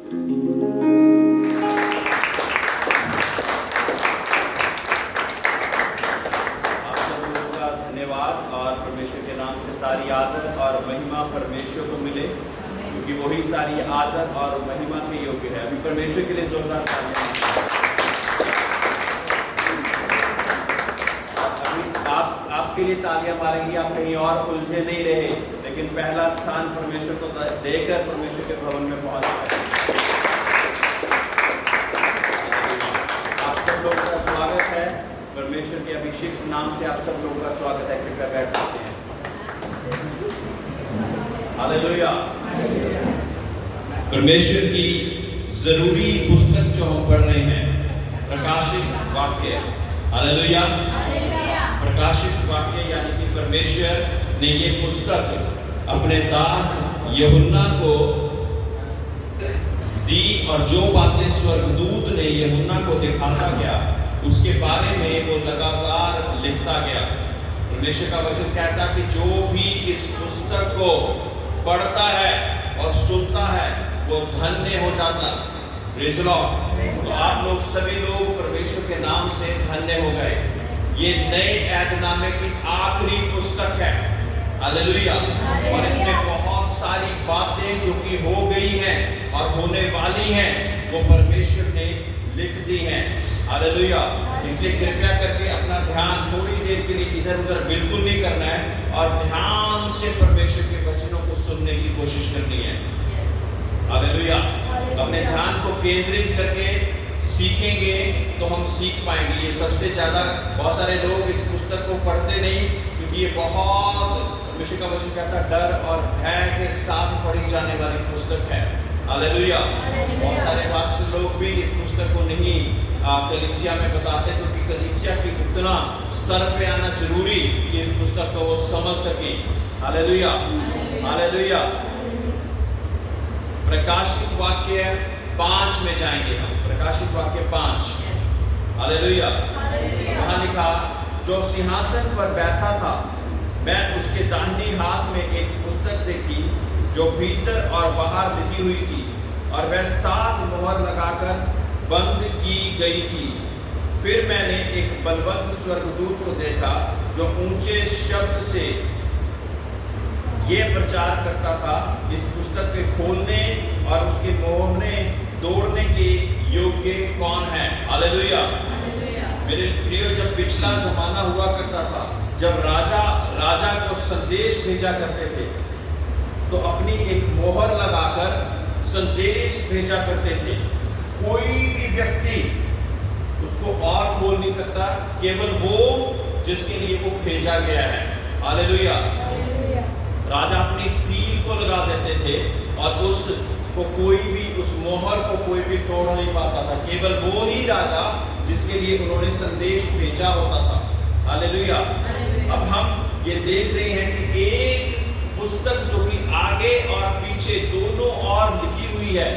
धन्यवाद और परमेश्वर के नाम से सारी आदर और महिमा परमेश्वर को मिले, क्योंकि वही सारी आदर और महिमा के योग्य है। अभी परमेश्वर के लिए जोरदार तालियां। अभी आपके लिए तालियां मारेंगे, आप कहीं और उलझे नहीं रहे, लेकिन पहला स्थान परमेश्वर को देकर परमेश्वर के भवन में पहुंच गए। आप सब लोगों का स्वागत है। परमेश्वर के अभिषेक नाम से आप सब लोगों का स्वागत है। कृपया बैठ सकते हैं। हालेलुया। परमेश्वर की जरूरी पुस्तक जो हम पढ़ रहे हैं, प्रकाशित वाक्य। हालेलुया। प्रकाशित वाक्य यानी कि परमेश्वर ने ये पुस्तक अपने दास यूहन्ना को दी, और जो बातें स्वर्गदूत ने यूहन्ना को दिखाता गया उसके बारे में वो लगातार लिखता गया। परमेश्वर का वचन कहता कि जो भी इस पुस्तक को पढ़ता है और सुनता है वो धन्य हो जाता। Praise the Lord. तो आप लोग सभी लोग परमेश्वर के नाम से धन्य हो गए। ये नए ऐतनामे की आखिरी पुस्तक है। हालेलुया। और इसमें बहुत सारी बातें जो कि हो गई हैं और होने वाली हैं वो परमेश्वर ने लिख दी हैं। हालेलुया। इसलिए कृपया करके अपना ध्यान थोड़ी देर के लिए इधर उधर बिल्कुल नहीं करना है और ध्यान से परमेश्वर के वचनों को सुनने की कोशिश करनी है। हालेलुया। अपने ध्यान को केंद्रित करके सीखेंगे तो हम सीख पाएंगे। ये सबसे ज़्यादा बहुत सारे लोग इस पुस्तक को पढ़ते नहीं, क्योंकि ये बहुत, परमेश्वर का वचन कहता है, डर और भय के साथ पढ़ी जाने वाली पुस्तक है। हालेलुया। बहुत सारे पास्टर लोग भी इस पुस्तक को नहीं कलीसिया में बताते, क्योंकि कलीसिया की उतना स्तर पे आना जरूरी कि इस पुस्तक को वो समझ सके। हालेलुया। हालेलुया। प्रकाशित वाक्य 5 में जाएंगे हम। प्रकाशित वाक्य 5। हालेलुया। वहाँ लिखा, जो सिंहासन पर बैठा था, मैं उसके दाहिनी हाथ में एक पुस्तक देखी जो भीतर और बाहर लिखी हुई थी, और वह 7 मोहर लगाकर बंद की गई थी। फिर मैंने एक बलवंत स्वर्गदूत को देखा जो ऊंचे शब्द से यह प्रचार करता था, इस पुस्तक के खोलने और उसके मोहरे तोड़ने के योग्य कौन है। हालेलुया। मेरे प्रियो, जब पिछला जमाना हुआ करता था, जब राजा को संदेश भेजा करते थे, तो अपनी एक मोहर लगाकर संदेश भेजा करते थे। कोई भी व्यक्ति उसको और खोल नहीं सकता, केवल वो जिसके लिए वो भेजा गया है। हालेलुया। राजा अपनी सील को लगा देते थे और उसको कोई भी, उस मोहर को कोई भी तोड़ नहीं पाता था, केवल वो ही राजा जिसके लिए उन्होंने संदेश भेजा होता था। हालेलुया। अब हम ये देख रहे हैं कि एक पुस्तक जो कि आगे और पीछे दोनों ओर लिखी हुई है,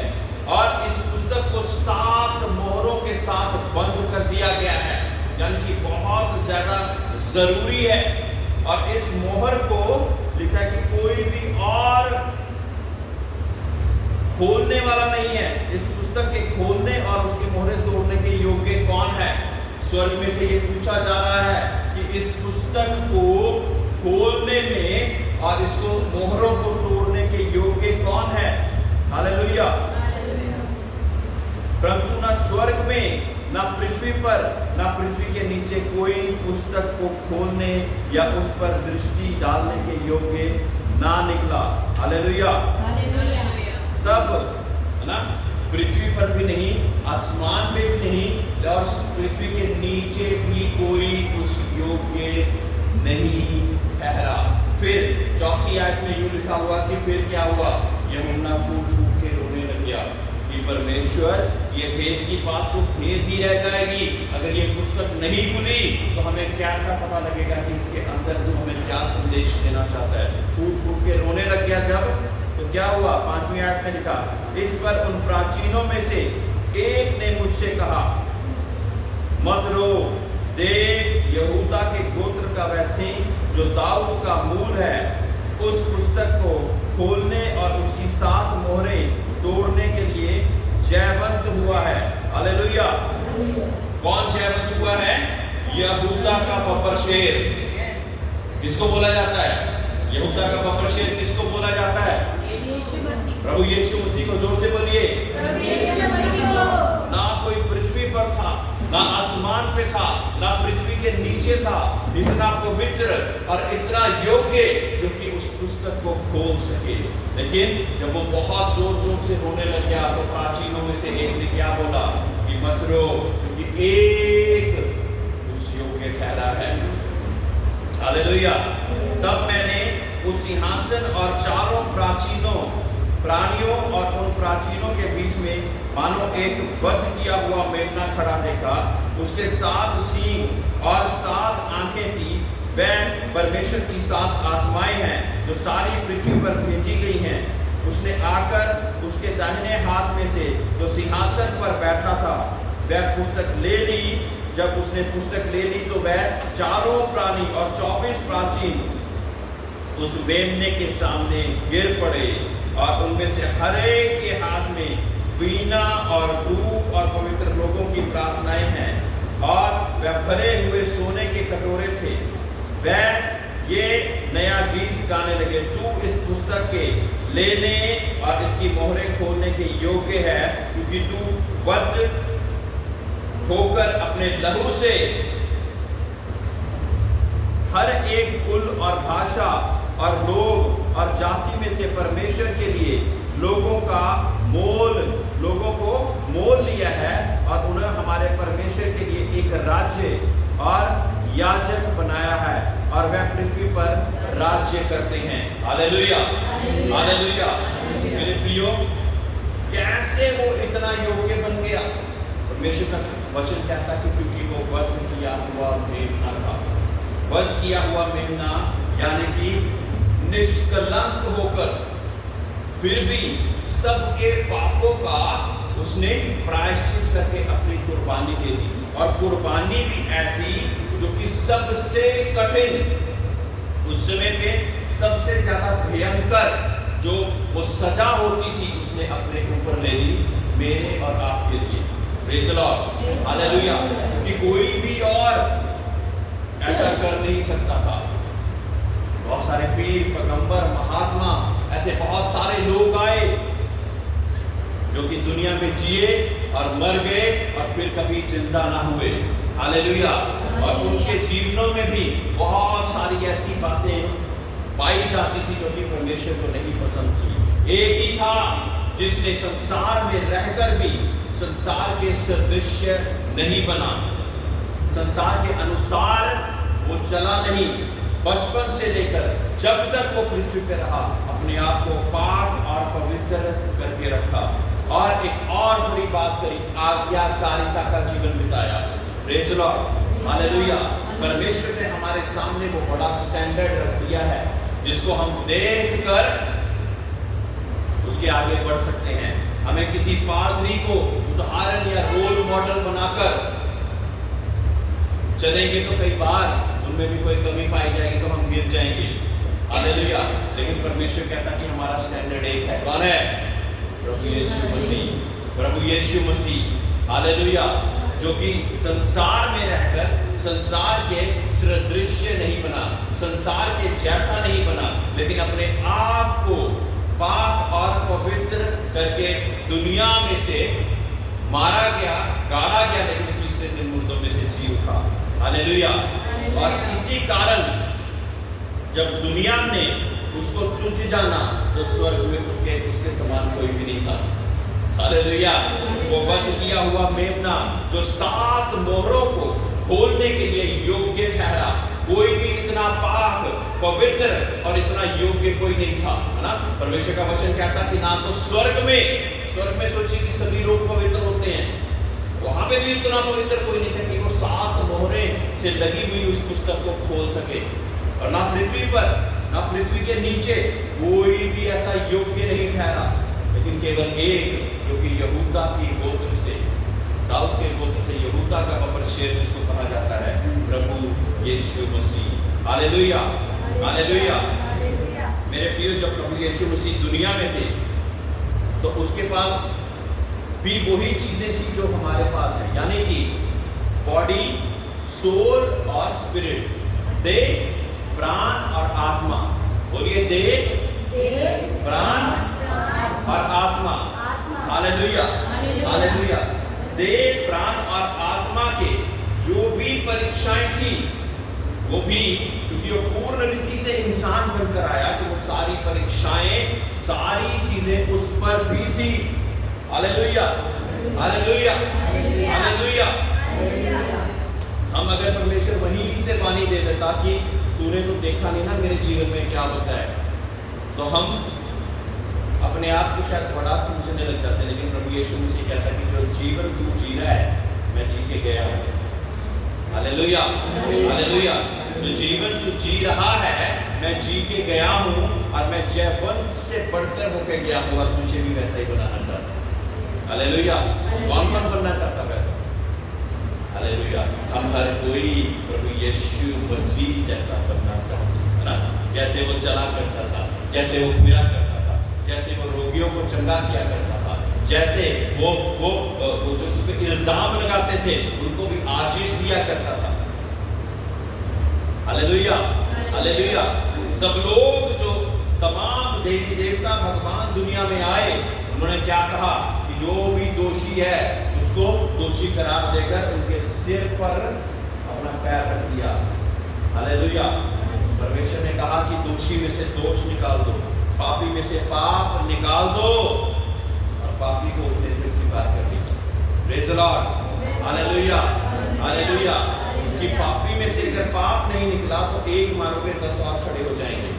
और इस पुस्तक को 7 मोहरों के साथ बंद कर दिया गया है, यानी कि बहुत ज्यादा जरूरी है। और इस मोहर को लिखा है कि कोई भी और खोलने वाला नहीं है। इस पुस्तक के खोलने और उसकी मोहरें तोड़ने के योग्य कौन है। स्वर्ग में से ये पूछा जा रहा है कि इस पुस्तक को खोलने में और इसको मोहरों को तोड़ने के योग्य कौन है। हालेलुया। परंतु ना स्वर्ग में, ना पृथ्वी पर, ना पृथ्वी के नीचे कोई पुस्तक को खोलने या उस पर दृष्टि डालने के योग्य ना निकला। हालेलुया। तब है ना, पृथ्वी पर भी नहीं, आसमान में भी नहीं, और पृथ्वी के नीचे भी कोई उस योग्य नहीं ठहरा। फिर चौथी आयत में यूं लिखा हुआ कि फिर क्या हुआ, यूहन्ना फूट फूट के रोने लग गया कि परमेश्वर, ये भेद की बात तो भेद ही रह जाएगी। अगर ये पुस्तक नहीं खुली तो हमें कैसा पता लगेगा कि इसके अंदर तू हमें क्या संदेश देना चाहता है। फूट फूट के रोने लग गया। जब तो क्या हुआ, 5वीं आयत में लिखा, इस पर उन प्राचीनों में से एक ने मुझसे कहा, मत रो, देख यहूदा के गोत्र का वह सिंह जो दाऊद का मूल है, उस पुस्तक को खोलने और उसकी 7 मोहरें तोड़ने के लिए कौन जयवंत हुआ है? यहूदा का बब्बर शेर। किसको बोला जाता है? यहूदा का बब्बर शेर किसको बोला जाता है? प्रभु यीशु मसीह को। जोर से बोलिए। ना कोई पृथ्वी पर था, ना आसमान पे था, ना पृथ्वी के नीचे था, इतना पवित्र और इतना योग्य जो कि उस पुस्तक को खोल सके। लेकिन जब वो बहुत जोर जोर से रोने लग गया तो प्राचीनों में से एक ने क्या बोला कि मत रो, क्योंकि एक उस योग्य ठहरा है। हालेलुया। तब मैंने उस सिंहासन और चारों प्राणियों और उन प्राचीनों के बीच में मानो एक वध किया हुआ मेमना खड़ा देखा। उसके 7 सींग और 7 आंखें थी। वह परमेश्वर की 7 आत्माएं हैं जो सारी पृथ्वी पर भेजी गई हैं। उसने आकर उसके दाहिने हाथ में से जो सिंहासन पर बैठा था वह पुस्तक ले ली। जब उसने पुस्तक ले ली तो वह चारों प्राणी और 24 प्राचीन उस मेमने के सामने गिर पड़े और उनमें से हर एक के हाथ में वीणा और धूप और पवित्र लोगों की प्रार्थनाएं हैं और वह भरे हुए सोने के कटोरे थे। वह ये नया गीत गाने लगे, तू इस पुस्तक के लेने और इसकी मोहरें खोलने के योग्य है, क्योंकि तू वध होकर अपने लहू से हर एक कुल और भाषा और लोग और जाति में से परमेश्वर के लिए लोगों को मोल लिया है और उन्हें हमारे परमेश्वर के लिए एक राज्य और याजक बनाया है और वह पृथ्वी पर राज्य करते हैं। Hallelujah, hallelujah. मेरे प्रियो, कैसे वो इतना योग्य बन गया? परमेश्वर का वचन कहता है कि क्योंकि वो वध किया हुआ मेमना था। वध किया हुआ मेमना यानी कि निष्कलंक होकर फिर भी सबके पापों का उसने प्रायश्चित करके अपनी कुर्बानी दे दी, और कुर्बानी भी ऐसी जो कि सबसे कठिन, उस समय पे सबसे ज्यादा भयंकर जो वो सजा होती थी उसने अपने ऊपर ले ली मेरे और आपके लिए। Praise the Lord, hallelujah. कि कोई भी और ऐसा कर नहीं सकता था। बहुत सारे पीर, पैगंबर, महात्मा, ऐसे बहुत सारे लोग आए जो कि दुनिया में जिए और मर गए और फिर कभी जिंदा ना हुए। हालेलुया। और उनके जीवनों में भी बहुत सारी ऐसी बातें पाई जाती थी जो कि परमेश्वर को नहीं पसंद थी। एक ही था जिसने संसार में रहकर भी संसार के सदृश्य नहीं बना, संसार के अनुसार वो चला नहीं। बचपन से लेकर जब तक वो पृथ्वी पे रहा अपने आप को पाक और पवित्र करके रखा, और एक और बड़ी बात करी, आज्ञाकारिता का जीवन बिताया। Praise the Lord, hallelujah. परमेश्वर ने हमारे सामने वो बड़ा स्टैंडर्ड रख दिया है जिसको हम देखकर उसके आगे बढ़ सकते हैं। हमें किसी पादरी को उदाहरण या रोल मॉडल बनाकर चलेंगे तो कई बार उनमें भी कोई कमी पाई जाएगी तो हम गिर जाएंगे। हालेलुया। लेकिन परमेश्वर कहता कि हमारा स्टैंडर्ड एक है। कौन है? प्रभु यीशु मसीह। प्रभु यीशु मसीह, हालेलुया। जो कि संसार में रहकर संसार के सदृश्य नहीं बना, संसार के जैसा नहीं बना, लेकिन अपने आप को पाक और पवित्र करके दुनिया में से मारा गया, गाड़ा गया, लेकिन तीसरे दिन मुर्दों में से जी उठा। हालेलुया। और इसी कारण जब दुनिया ने उसको तुच्छ जाना तो स्वर्ग में उसके समान कोई भी नहीं था। हालेलुया। वो वध किया हुआ मेमना जो 7 मोहरों को खोलने के लिए योग्य ठहरा, कोई भी इतना पाक, पवित्र और इतना योग्य कोई नहीं था, है ना। परमेश्वर का वचन कहता कि ना तो स्वर्ग में सोचिए कि सभी लोग पवित्र होते हैं, वहां पे भी इतना पवित्र कोई नहीं था कि वो 7 मोहरें से लगी हुई उस पुस्तक को खोल सके, और ना पृथ्वी पर, ना पृथ्वी के नीचे कोई भी ऐसा योग्य नहीं ठहरा, लेकिन केवल एक जो कि यहूदा की गोत्र से, दाऊद के गोत्र से, यहूदा का बब्बर शेर जिसको कहा जाता है, प्रभु यीशु मसीह। Hallelujah, hallelujah. मेरे प्रिय, जब प्रभु यीशु मसीह दुनिया में थे तो उसके पास भी वही चीजें थी जो हमारे पास है, यानी कि बॉडी, सोल और स्पिरिट, देह, प्राण और आत्मा। बोलिए देह, प्राण और आत्मा। Hallelujah, hallelujah. देह, प्राण और आत्मा के जो भी परीक्षाएं थी, वो भी, क्योंकि वो पूर्ण रीति से इंसान बनकर आया, तो वो सारी परीक्षाएं, सारी चीजें उस पर भी थी। Hallelujah, hallelujah, hallelujah. हम अगर परमेश्वर वहीं से वाणी दे देता कि तूने तो देखा नहीं ना मेरे जीवन में क्या होता है, तो हम अपने आप को शायद बड़ा समझने लग जाते। लेकिन प्रभु यीशु मसीह कहता है कि जो जीवन तू जी रहा है, मैं जी के गया हूँ। Hallelujah, hallelujah. जो जीवन तू जी रहा है, मैं जी के गया हूँ, और मैं जयवंत से बढ़कर होकर गया हूँ, और तुझे भी वैसा ही बनाना चाहता हूँ। हालेलुया। कौन कौन बनना चाहता वैसा? हालेलुया। हम हर कोई प्रभु यीशु मसीह जैसा बनना चाहते हैं ना। जैसे वो चला करता था, जैसे वो फिरा करता था, जैसे वो रोगियों को चंगा किया करता था, जैसे वो जो उस पे इल्जाम लगाते थे उनको भी आशीष दिया करता था। Hallelujah, hallelujah. सब लोग, जो तमाम देवी देवता भगवान दुनिया में आए, उन्होंने क्या कहा कि जो भी दोषी है उसको दोषी करार देकर उनके सिर पर अपना पैर रख दिया। हालेलुया। परमेश्वर ने कहा कि दोषी में से दोष निकाल दो, पापी में से पाप निकाल दो, और पापी को उसने फिर स्वीकार कर दिया। Praise the Lord, hallelujah, hallelujah. कि पापी में से अगर पाप नहीं निकला तो एक मारोगे 10 और खड़े हो जाएंगे।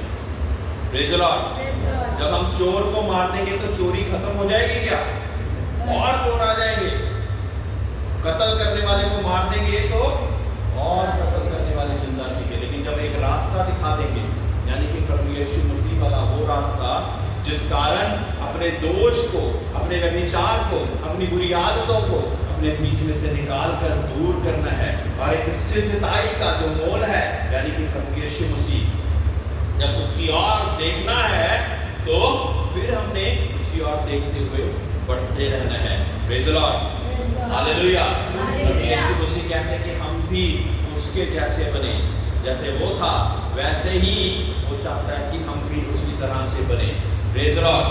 Praise the Lord. जब हम चोर को मार देंगे तो चोरी खत्म हो जाएगी क्या? और चोर आ जाएंगे। कत्ल करने वाले को मार देंगे तो और कत्ल करने वाले चिंता नहीं। लेकिन जब एक रास्ता दिखा देंगे, यानी कि प्रभु यीशु मसीह वाला वो रास्ता जिस कारण अपने दोष को, अपने व्यभिचार को, अपनी बुरी आदतों को अपने बीच में से निकाल कर दूर करना है, और एक सिद्धताई का जो मोल है, यानी कि प्रभु यीशु मसीह, जब उसकी ओर देखना है तो फिर हमने उसकी ओर देखते हुए बढ़ते रहना है। Praise the Lord, hallelujah. प्रभु यीशु मसीह कहते हैं कि हम भी उसके जैसे बने, जैसे वो था वैसे ही वो चाहता है कि हम भी उसकी तरह से बने। Praise the Lord,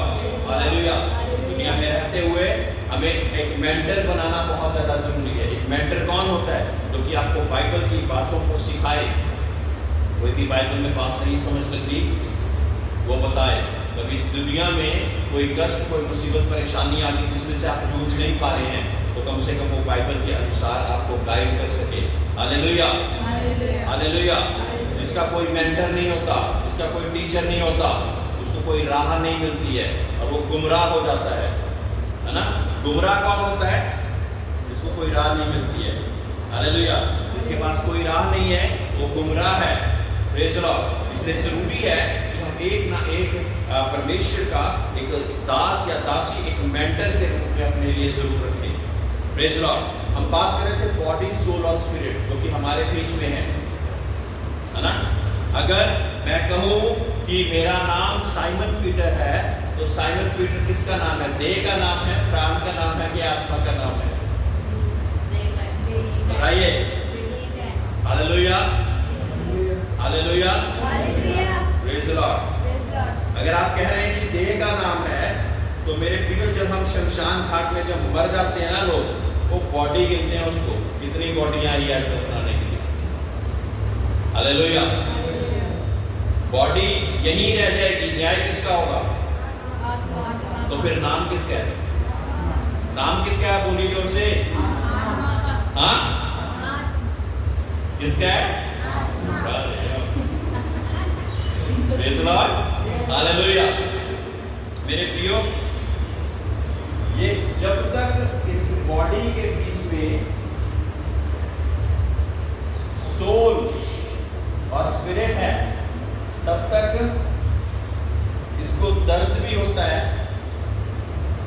hallelujah. दुनिया में रहते हुए हमें एक मेंटर बनाना बहुत ज़्यादा जरूरी है। एक मेंटर कौन होता है? जो कि आपको बाइबल की बातों को सिखाए। कोई भी बाइबल में बात नहीं समझ लग रही, वो बताए। कभी दुनिया में कोई कष्ट, कोई मुसीबत, परेशानी आ गई जिसमें से आप जूझ नहीं पा रहे हैं, तो कम से कम वो बाइबल के अनुसार आपको गाइड कर सके। Hallelujah, hallelujah. जिसका कोई मेंटर नहीं होता, जिसका कोई टीचर नहीं होता, उसको कोई राह नहीं मिलती है और वो गुमराह हो जाता है ना। गुमराह कौन होता है? जिसको कोई राह नहीं मिलती है। हालेलुया। जिसके पास कोई राह नहीं है वो गुमराह है। Praise the Lord. इसलिए जरूरी है कि हम एक ना एक परमेश्वर का एक दास या दासी, एक मेंटर के रूप में अपने लिए जरूर रखें। Praise the Lord. हम बात कर रहे थे बॉडी, सोल और स्पिरिट, जो कि हमारे बीच में है ना। अगर मैं कहूँ कि मेरा नाम साइमन पीटर है, तो साइमन पीटर किसका नाम है? देह का नाम है, प्राण का नाम है, कि आत्मा का नाम है? बताइए। Hallelujah, hallelujah, praise the Lord. अगर आप कह रहे हैं कि देह का नाम है, तो मेरे प्रिय, जब हम शमशान घाट में जब मर जाते हैं ना लोग, वो बॉडी गिनते हैं उसको, कितनी बॉडियां आई है दफनाने के लिए। हालेलुया। बॉडी यहीं रह जाएगी, न्याय किसका होगा? तो फिर नाम किसका है? नाम किसका है? बोलिए जोर से। हाँ, किसका है? Praise the Lord, hallelujah. मेरे प्रियो, ये जब तक इस बॉडी के बीच में सोल और स्पिरिट है, तब तक इसको दर्द भी होता है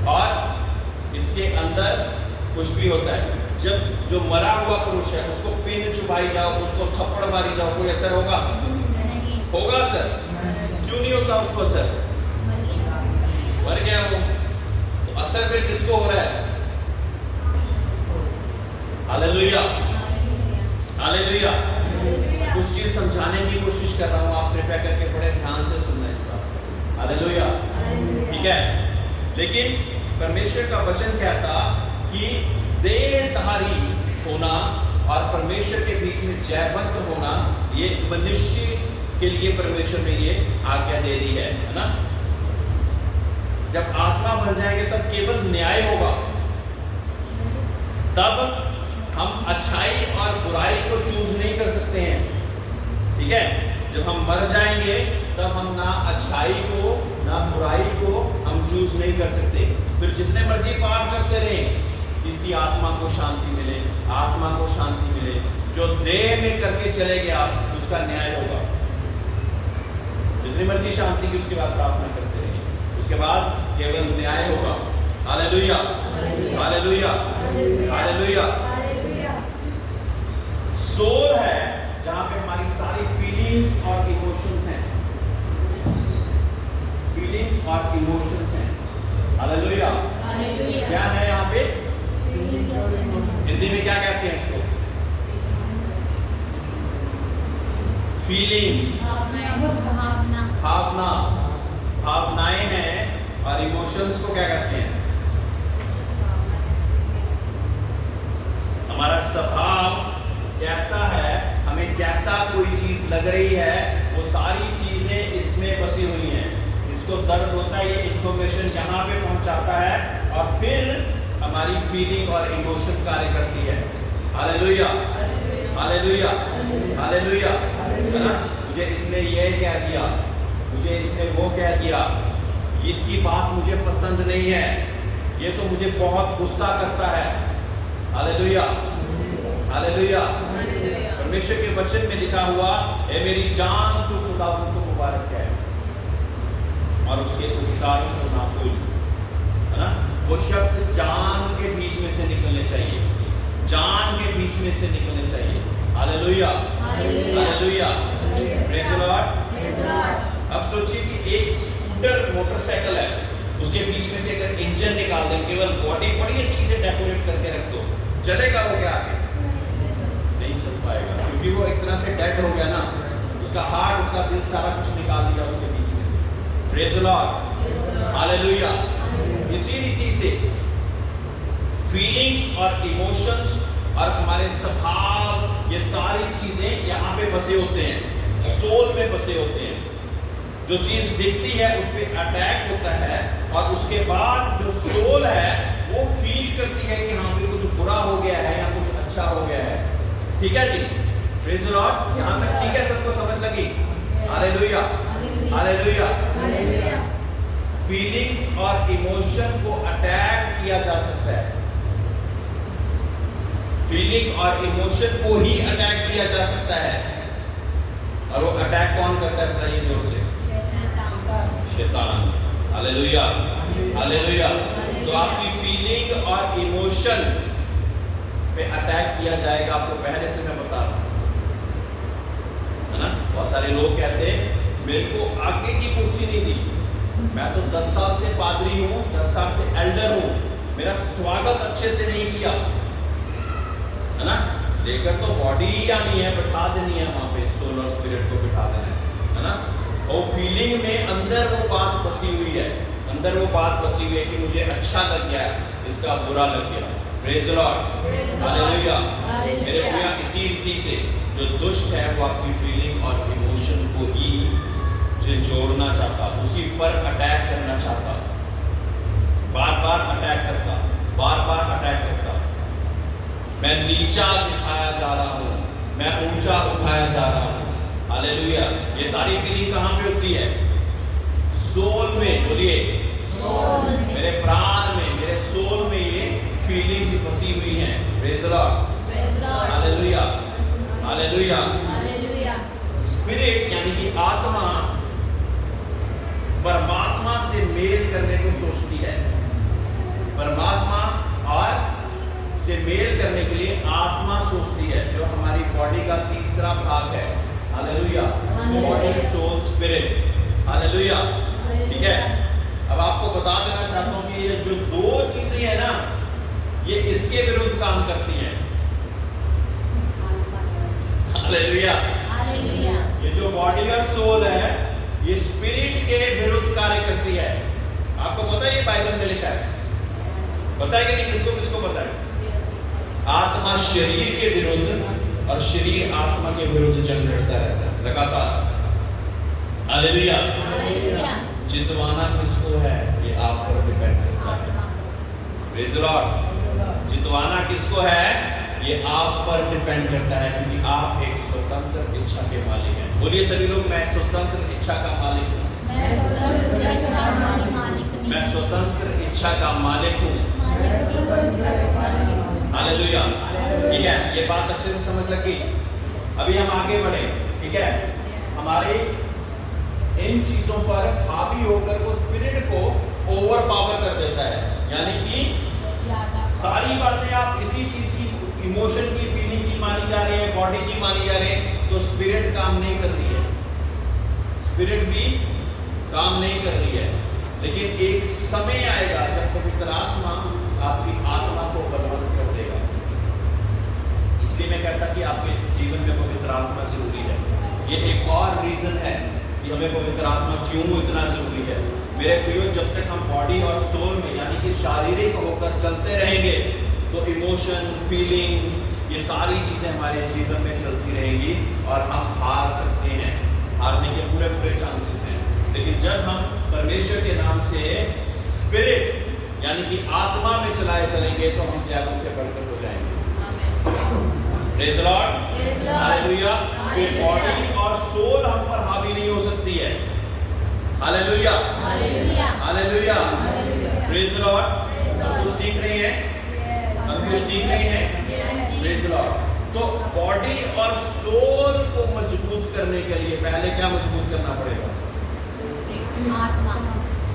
और इसके अंदर कुछ भी होता है। जब जो मरा हुआ पुरुष है उसको पिन चुभाई जाओ, उसको थप्पड़ मारी जाओ, कोई असर होगा? होगा सर? क्यों नहीं होता उसको असर? मर गया वो, तो असर फिर किसको हो रहा है? हालेलुया, समझाने की कोशिश कर रहा हूँ, आप कृपया करके बड़े ध्यान से सुनना इस बात। हालेलुया, ठीक है। लेकिन परमेश्वर का वचन कहता कि देहधारी होना और परमेश्वर के बीच में जयवंत होना, ये मनुष्य के लिए परमेश्वर ने ये आज्ञा दे दी है ना। जब आत्मा बन जाएंगे तब केवल न्याय होगा, तब हम अच्छाई और बुराई को चूज नहीं कर सकते हैं, ठीक है। जब हम मर जाएंगे तब हम ना अच्छाई को ना बुराई को हम चूज नहीं कर सकते। फिर जितने मर्जी पाप करते रहें, इसकी आत्मा को शांति मिले, आत्मा को शांति मिले। जो देह में करके चले गया उसका न्याय होगा। जितनी मर्जी शांति की उसके बाद प्रार्थना करते रहें, उसके बाद केवल न्याय होगा। Hallelujah, hallelujah, hallelujah. सोल है जहां पे हमारी सारी फीलिंग्स और इमोशंस हैं, फीलिंग्स और इमोशंस हैं। हालेलुया, क्या है यहाँ पे? हिंदी में क्या कहते हैं इसको? फीलिंग्स, भावना, भावनाएं हैं। और इमोशंस को क्या कहते हैं? हमारा स्वभाव कैसा है, हमें कैसा कोई चीज लग रही है, वो सारी चीजें इसमें बसी हुई हैं। इसको दर्द होता है, ये इंफॉर्मेशन यहाँ पे पहुंचाता है और फिर हमारी फीलिंग और इमोशन कार्य करती है। हालेलुया, हालेलुया, हालेलुया, है ना। मुझे इसने ये कह दिया, मुझे इसने वो कह दिया, इसकी बात मुझे पसंद नहीं है, ये तो मुझे बहुत गुस्सा करता है। Hallelujah, hallelujah. परमेश्वर के वचन में लिखा हुआ है, मेरी जान तू खुदावंद को मुबारक है और उसके उपकारों को ना भूल, है ना। वो शब्द जान के बीच में से निकलने चाहिए, जान के बीच में से निकलने चाहिए। Hallelujah, hallelujah, praise the Lord. अब सोचिए कि एक स्कूटर मोटरसाइकिल है, उसके बीच में से अगर इंजन निकाल दें, केवल बॉडी बड़ी अच्छी से डेकोरेट करके रख दो, चलेगा वो क्या आगे? नहीं चल पाएगा, क्योंकि वो एक तरह से डेड हो गया ना। उसका हार्ट, उसका दिल, सारा कुछ निकाल दिया उसके बीच में से। Praise the Lord, hallelujah. इसी रीति से फीलिंग्स और इमोशंस और हमारे स्वभाव, ये सारी चीजें यहाँ पे बसे होते हैं, सोल में बसे होते हैं। जो चीज दिखती है उस पर अटैक होता है और उसके बाद जो सोल है वो फील करती है कि हाँ भी कुछ बुरा हो गया है या कुछ अच्छा हो गया है। ठीक है जी, प्रेज़ द लॉर्ड। यहाँ तक ठीक है, सबको समझ लगी? Hallelujah, hallelujah. फीलिंग्स और इमोशन को अटैक किया जा सकता है, फीलिंग और इमोशन को ही अटैक किया जा सकता है। और वो अटैक कौन करता है बताइए जोर से? शैतान। Hallelujah, hallelujah. तो आपकी फीलिंग और इमोशन पे अटैक किया जाएगा, आपको पहले से मैं बता रहा हूं, है ना। बहुत सारे लोग कहते हैं मेरे को आगे की कुर्सी नहीं दी, मैं तो 10 साल से पादरी हूँ, 10 साल से एल्डर हूँ, मेरा स्वागत अच्छे से नहीं किया, है ना। लेकर तो बॉडी ही आनी है, बैठा देनी है वहां पे, सोल और स्पिरिट को बिठा देना है ना। और फीलिंग में अंदर वो बात बसी हुई है, अंदर वो बात बसी हुई है कि मुझे अच्छा लग गया, इसका बुरा लग गया। Praise the Lord, hallelujah. मेरे भैया, इसी रीति से जो दुष्ट है वो आपकी फीलिंग और इमोशन को ही जोड़ना चाहता, उसी पर अटैक करना चाहता, बार बार अटैक करता, बार बार अटैक करता। मैं नीचा दिखाया जा रहा हूँ, मैं ऊंचा उठाया जा रहा हूँ। हालेलुया। ये सारी फीलिंग कहाँ पे होती है? सोल में। बोलिए, मेरे प्राण में, मेरे सोल में ये फीलिंग्स बसी हुई हैं। Praise the Lord, hallelujah, hallelujah. Spirit यानी कि आत्मा परमात्मा से मेल करने को सोचती है, परमात्मा और से मेल करने के लिए आत्मा सोचती है, जो हमारी बॉडी का तीसरा भाग है। Hallelujah, body, soul, spirit. Hallelujah, ठीक है। अब आपको बता देना चाहता हूं कि ये जो दो चीजें हैं ना, ये इसके विरुद्ध काम करती हैं। हालेलुया, जो बॉडी और सोल है ये स्पिरिट के विरुद्ध कार्य करती है। आपको पता है ये बाइबल में लिखा है, पता है कि नहीं? किसको किसको पता है? आत्मा शरीर के विरुद्ध और शरीर आत्मा के विरुद्ध जंग लड़ता रहता है लगातार। हालेलुया। जितवाना किसको है ये आप पर डिपेंड करता है। Praise the Lord. जितवाना किसको है ये आप पर डिपेंड करता है, क्योंकि आप एक स्वतंत्र इच्छा के मालिक हैं। बोलिए सभी लोग, मैं स्वतंत्र इच्छा का मालिक हूँ। मैं स्वतंत्र इच्छा का मालिक हूँ। हालेलुया। ठीक है, ये बात अच्छे से समझ लग गई। अभी हम आगे बढ़े। ठीक है, हमारे इन चीजों पर हावी होकर वो स्पिरिट को ओवर पावर कर देता है, यानी कि सारी बातें आप इसी चीज की, इमोशन की, फीलिंग की मानी जा रही है, बॉडी की मानी जा रही है, तो स्पिरिट काम नहीं कर रही है, स्पिरिट भी काम नहीं कर रही है। लेकिन एक समय आएगा जब पवित्र आत्मा आपकी आत्मा को बलवंत कर देगा। इसलिए मैं कहता कि आपके जीवन में पवित्र आत्मा जरूरी है। ये एक और रीजन है कि हमें पवित्र आत्मा क्यों इतना जरूरी है। मेरे प्रियो, जब तक हम बॉडी और सोल में यानी कि शारीरिक होकर चलते रहेंगे तो इमोशन, फीलिंग, ये सारी चीजें हमारे जीवन में चलती रहेंगी और हम हार सकते हैं, हारने के पूरे पूरे चांसेस हैं। लेकिन जब हम परमेश्वर के नाम से स्पिरिट यानी कि आत्मा में चलाए चलेंगे तो हम जैवल से बढ़कर हो जाएंगे। Praise the Lord. हालेलुया। फिर बॉडी और सोल हम पर हावी नहीं हो सकती है। Hallelujah. Hallelujah. Praise the Lord. हम कुछ सीख रहे हैं, हम कुछ सीख रहे हैं। Praise the Lord. तो बॉडी और सोल को मजबूत करने के लिए पहले क्या मजबूत करना पड़ेगा?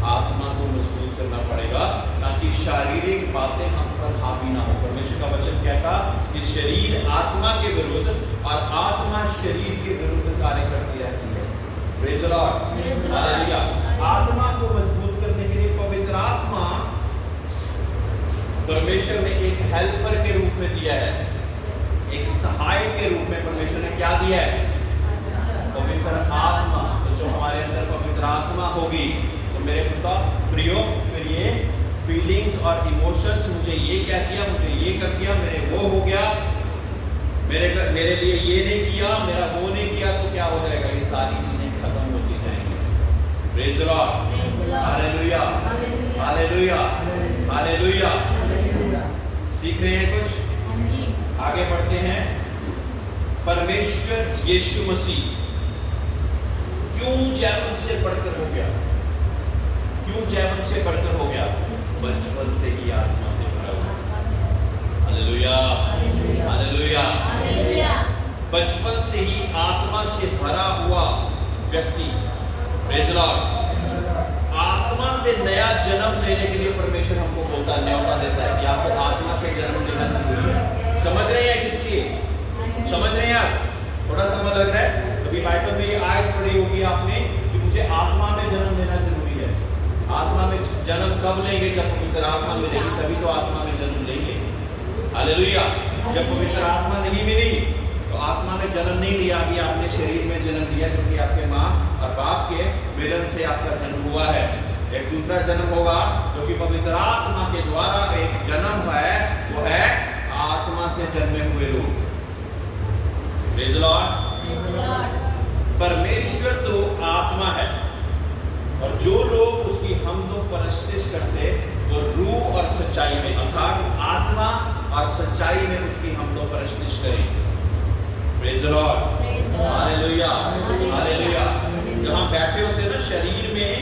आत्मा को मजबूत करना पड़ेगा, ताकि शारीरिक बातें हम पर हावी ना हो। परमेश्वर का वचन कहता कि शरीर आत्मा के विरुद्ध और आत्मा शरीर के विरुद्ध कार्य करती रहती है। Praise the Lord. हालेलुया। आत्मा को मजबूत करने के लिए पवित्र आत्मा परमेश्वर ने एक हेल्पर के रूप में दिया है, एक सहायक के रूप में परमेश्वर ने क्या दिया है? पवित्र आत्मा। तो जो हमारे अंदर पवित्र आत्मा होगी तो मेरे पिता प्रियो, फिर ये फीलिंग्स और इमोशंस, मुझे ये क्या किया, मुझे ये कर दिया, मेरे वो हो गया, मेरे लिए ये नहीं किया, मेरा वो नहीं किया, तो क्या हो जाएगा? ये सारी चीजें खत्म होती जाएंगी। Praise the Lord. Hallelujah. Hallelujah. Hallelujah. सीख रहे हैं कुछ? आगे बढ़ते हैं। परमेश्वर यीशु मसीह क्यों जैवल से बढ़कर हो गया? क्यों जैवल से बढ़कर हो गया? बचपन से ही आत्मा से भरा हुआ। हालेलुया। हालेलुया। बचपन से ही आत्मा से भरा हुआ व्यक्ति, प्रेज़ द लॉर्ड, आत्मा से नया जन्म लेने के लिए परमेश्वर हमको बोलता, न्योता देता है कि आपको आत्मा से जन्म लेना जरूरी है। समझ रहे हैं किसलिए? समझ रहे हैं आप? थोड़ा समझ लग रहा है? अभी बाइबल में ये आयत पढ़ी होगी आपने कि मुझे आत्मा में जन्म लेना जरूरी है। आत्मा में जन्म कब लेंगे? जब पवित्र आत्मा मिलेगी, तभी तो आत्मा में जन्म लेंगे। हालेलुया। जब पवित्र आत्मा नहीं मिली तो आत्मा में जन्म नहीं लिया, अभी आपने शरीर में जन्म लिया, क्योंकि आपके माँ और बाप के मिलन से आपका जन्म हुआ है। एक दूसरा जन्म होगा जो कि पवित्र आत्मा के द्वारा एक जन्म है, वो है आत्मा से जन्मे हुए लोग। Praise the Lord. परमेश्वर तो आत्मा है और जो लोग उसकी हमदो परस्तिश करते वो रूह और सच्चाई में, अर्थात आत्मा और सच्चाई में उसकी हमदो परस्तिश करें। Praise the Lord. Hallelujah. Hallelujah. जब हम बैठे होते हैं ना शरीर में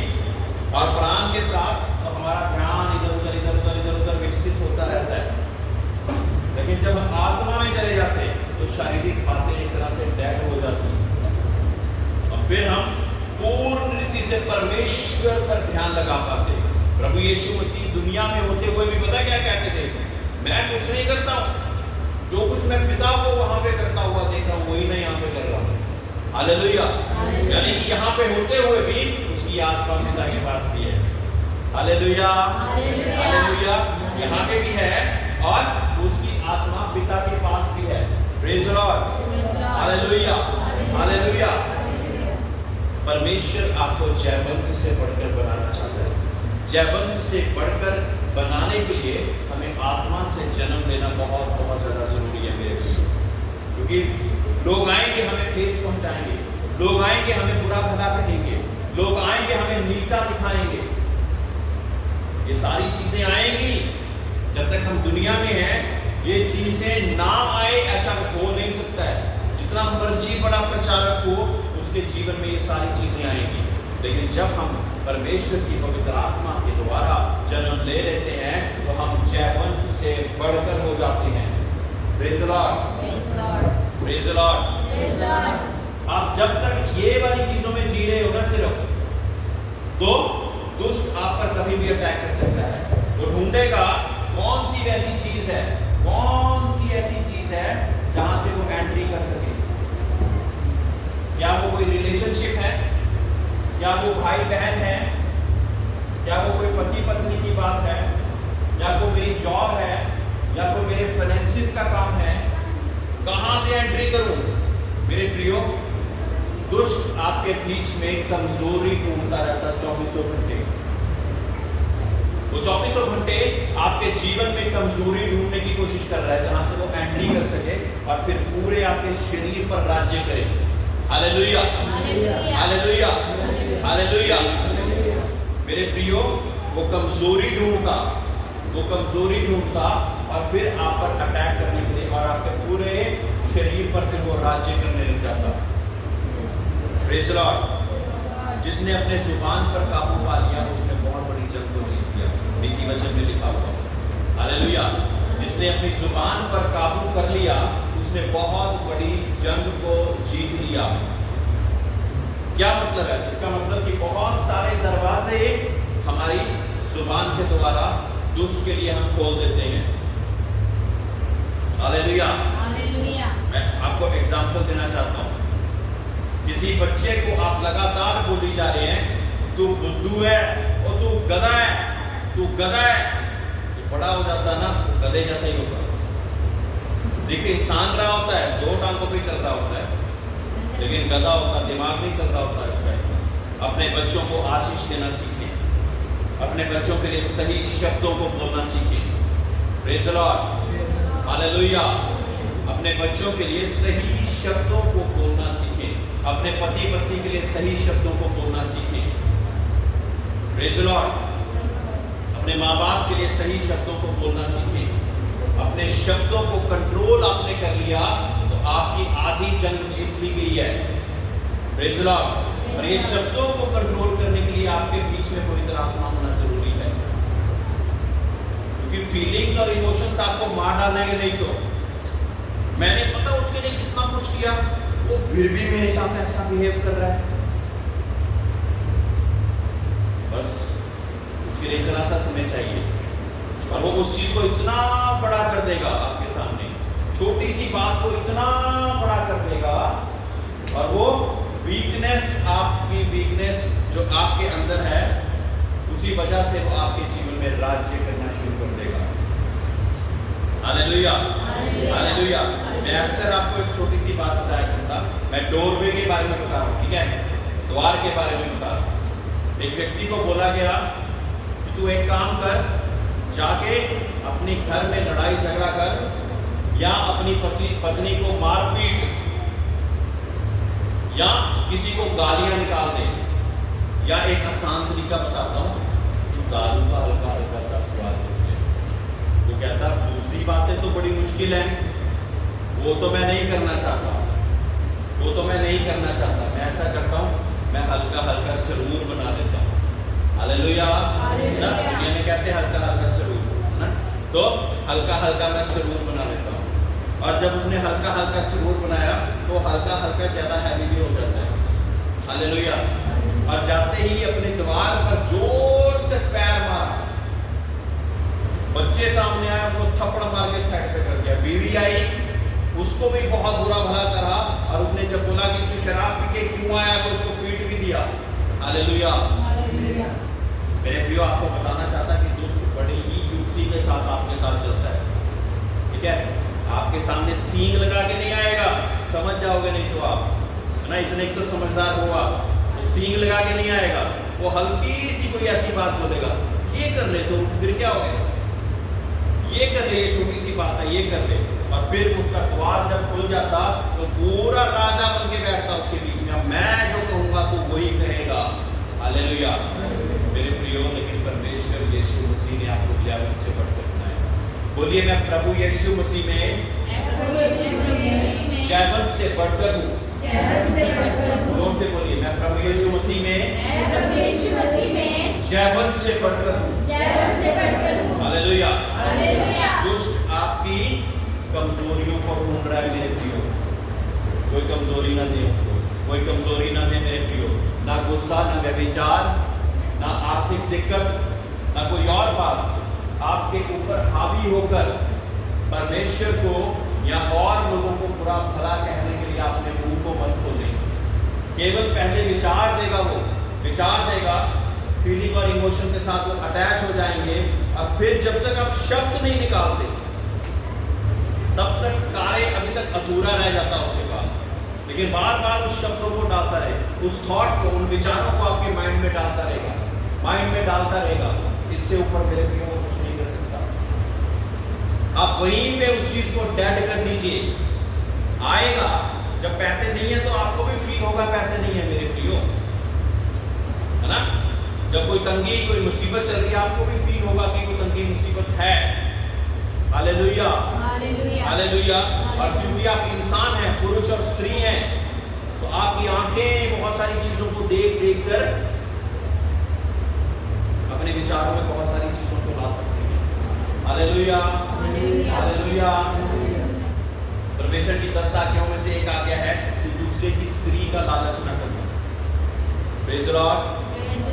और प्राण के साथ, तो हमारा ध्यान इधर उधर विकसित होता रहता है। लेकिन जब हम आत्मा में चले जाते हैं तो शारीरिक बातें एक तरह से डेड हो जाती हैं और फिर हम पूर्ण रीति से परमेश्वर पर ध्यान लगा पाते। प्रभु यीशु मसीह दुनिया में होते हुए भी पता क्या कहते थे? मैं कुछ नहीं करता हूँ, जो कुछ मैं पिता को वहां पे करता हुआ देख रहा हूँ वही मैं यहाँ पे कर रहा हूँ। हालेलुया। यानी कि यहाँ पे होते हुए भी उसकी आत्मा पिता के पास भी है। हालेलुया। हालेलुया। यहाँ पे भी है और उसकी आत्मा पिता के पास भी है। Praise the Lord. Hallelujah. Hallelujah. परमेश्वर आपको जयवंत से बढ़कर बनाना चाहता है। जयवंत से बढ़कर बनाने के लिए हमें आत्मा से जन्म लेना बहुत बहुत ज़्यादा जरूरी है मेरे लिए। क्योंकि लोग आएंगे हमें ठेस पहुंचाएंगे, लोग आएंगे हमें बुरा भला कहेंगे, लोग आएंगे हमें नीचा दिखाएंगे। ये सारी चीजें आएंगी। जब तक हम दुनिया में हैं ये चीजें ना आए ऐसा हो नहीं सकता है। जितना मर्जी बड़ा प्रचारक हो उसके जीवन में ये सारी चीजें आएंगी। लेकिन जब हम परमेश्वर की पवित्र आत्मा के द्वारा जन्म ले लेते हैं तो हम जयवंत से बढ़कर हो जाते हैं। Praise the Lord, praise the Lord. आप जब तक ये वाली चीजों में जी रहे हो ना सिर्फ, तो दुष्ट आप पर कभी भी अटैक कर सकता है। वो ढूंढेगा कौन सी ऐसी चीज है, कौन सी ऐसी चीज है जहां से वो एंट्री कर सके। क्या वो कोई रिलेशनशिप है, क्या वो भाई बहन है, क्या वो कोई पति पत्नी की बात है, या कोई मेरी जॉब है, या कोई मेरे फाइनेंसिस का काम है। कहां से एंट्री करूं? मेरे प्रियो, दुष्ट आपके बीच में कमजोरी ढूंढता रहता 24 घंटे। वो 24 घंटे आपके जीवन में कमजोरी ढूंढने की कोशिश कर रहा है जहां से वो एंट्री कर सके और फिर पूरे आपके शरीर पर राज्य करे। Hallelujah, hallelujah, hallelujah. मेरे प्रियो, वो कमजोरी ढूंढता और फिर आप पर अटैक करने के लिए और आपके पूरे शरीर पर फिर वो राज्य करने लग जाता। Praise the Lord. जिसने अपने जुबान पर काबू पा लिया उसने बहुत बड़ी जंग को जीत लिया। नीति वचन में लिखा हुआ। हालेलुया। जिसने अपनी जुबान पर काबू कर लिया उसने बहुत बड़ी जंग को जीत लिया। क्या मतलब है इसका? मतलब कि बहुत सारे दरवाजे हमारी जुबान के द्वारा दुष्ट के लिए हम खोल देते हैं। Hallelujah, hallelujah. मैं आपको एग्जांपल देना चाहता हूँ। किसी बच्चे को आप लगातार बोली जा रहे हैं तू बुद्धू है और तू गधा है, तू गधा है। बड़ा हो जाता ना तो गधे जैसा ही होता। देखिए इंसान रहा होता है, दो टांगों पे चल रहा होता है, लेकिन गधा होता दिमाग नहीं चल रहा होता इसका। अपने बच्चों को आशीष देना सीखें, अपने बच्चों के लिए सही शब्दों को बोलना सीखें। Praise the Lord, hallelujah. अपने बच्चों के लिए सही शब्दों को बोलना सीखें, अपने पति पत्नी के लिए सही शब्दों को बोलना सीखें। Praise the Lord. अपने माँ बाप के लिए सही शब्दों को बोलना सीखें। अपने शब्दों को कंट्रोल आपने कर लिया तो आपकी आधी जंग जीत ली गई है। Praise the Lord. और ये शब्दों को कंट्रोल करने के लिए आपके बीच में पवित्र आत्मा होना जरूरी है। क्योंकि फीलिंग्स और इमोशंस आपको मार डालेंगे नहीं। तो मैंने पता उसके लिए कितना कुछ किया, वो फिर भी मेरे साथ ऐसा बिहेव कर रहा है। बस उसके लिए इतना सा समय चाहिए और वो उस चीज को इतना बड़ा कर देगा आपके सामने, छोटी सी बात को इतना बड़ा कर देगा। और वो वीकनेस, आपकी वीकनेस जो आपके अंदर है, उसी वजह से वो आपके जीवन में राज्य करना शुरू कर देगा। Hallelujah, hallelujah. मैं अक्सर आपको एक छोटी सी बात बताया करता। मैं डोरवे के बारे में बता रहा हूँ, ठीक है, द्वार के बारे में बता रहा हूँ। एक व्यक्ति को बोला गया कि तू एक काम कर, जाके अपने घर में लड़ाई झगड़ा कर या अपनी पत्नी को मार पीट या किसी को गालियां निकाल दे। या एक आसान तरीका बताता हूँ, तू दारू का हल्का हल्का सा स्वाद ले। वो कहता दूसरी बातें तो बड़ी मुश्किल है, वो तो मैं नहीं करना चाहता, वो तो मैं नहीं करना चाहता। मैं ऐसा करता हूँ, मैं हल्का हल्का सरूर बना देता हूँ। हालेलुया। दुनिया में कहते हैं हल्का हल्का सरूर ना, तो हल्का हल्का मैं सरूर बना लेता हूँ। और जब उसने हल्का हल्का सरूर बनाया तो हल्का हल्का ज्यादा हैवी भी हो जाता है। हालेलुया। और जाते ही अपने द्वार पर जोर से पैर मारा, बच्चे सामने आए, उनको थप्पड़ मार के साइड पे कर दिया। बीवी आई, उसको भी बहुत बुरा भला करा और उसने जब बोला कि तू शराब पी के क्यों आया तो उसको पीट भी दिया। हालेलुया। मेरे प्रियो, आपको बताना चाहता कि दुष्ट बड़ी ही युक्ति के साथ आपके साथ चलता है, ठीक है। आपके सामने सींग लगा के नहीं आएगा, समझ जाओगे नहीं तो आप, है ना। इतने तो समझदार हुआ, सींग लगा के नहीं आएगा, वो हल्की सी कोई ऐसी बात बोलेगा, ये कर ले तो फिर क्या हो गया, ये कर ले, ये छोटी सी बात है, ये कर ले, और फिर उसका द्वार जब खुल जाता तो पूरा राजा बन के बैठता उसके बीच में। अब मैं जो कहूंगा तो वही कहेगा। हालेलुया मेरे प्रियो। लेकिन परमेश्वर यीशु मसीह ने आपको जैवन से बढ़कर बनाया। बोलिए मैं प्रभु यीशु मसीह में जैवन से बढ़कर हूँ। जोर से बोलिए मैं प्रभु यीशु मसीह में जैवन से बढ़कर हूँ। हालेलुया। दुष्ट आपकी कमजोरियों को ढूंढ रहा है मेरे प्रियो। कोई कमजोरी ना दे उसको, कोई कमजोरी ना दे मेरे प्रियो, ना गुस्सा, ना व्यभिचार, ना आर्थिक दिक्कत, ना कोई और बात आपके ऊपर हावी होकर परमेश्वर को या और लोगों को बुरा भला कहने के लिए आपने मुंह को मत खोले। केवल पहले विचार देगा, वो विचार देगा, फीलिंग और इमोशन के साथ वो अटैच हो जाएंगे। अब फिर जब तक आप शब्द नहीं निकालते तब तक कार्य अभी तक अधूरा रह जाता उसके बाद। लेकिन बार बार उस शब्दों को डालता रहे, उस थॉट को, उन विचारों को आपके माइंड में डालता रहेगा, माइंड में डालता रहेगा। इससे ऊपर मेरे प्रियो कुछ नहीं कर सकता। आप वहीं पे उस चीज को डेड कर दीजिए। आएगा जब पैसे नहीं है तो आपको भी फील होगा पैसे नहीं है मेरे प्रियो, है ना। जब कोई तंगी, कोई मुसीबत चल रही है, आपको भी फील होगा कि कोई तंगी मुसीबत है। Hallelujah hallelujah. और क्योंकि आप इंसान हैं, पुरुष और स्त्री हैं, तो आपकी आंखें बहुत सारी चीजों को देख देख कर अपने विचारों में बहुत सारी चीजों को ला सकते हैं। Hallelujah hallelujah. परमेश्वर की 10 आज्ञाओं में से एक आज्ञा है कि दूसरे की स्त्री का लालच न करना। प्रेज़ द लॉर्ड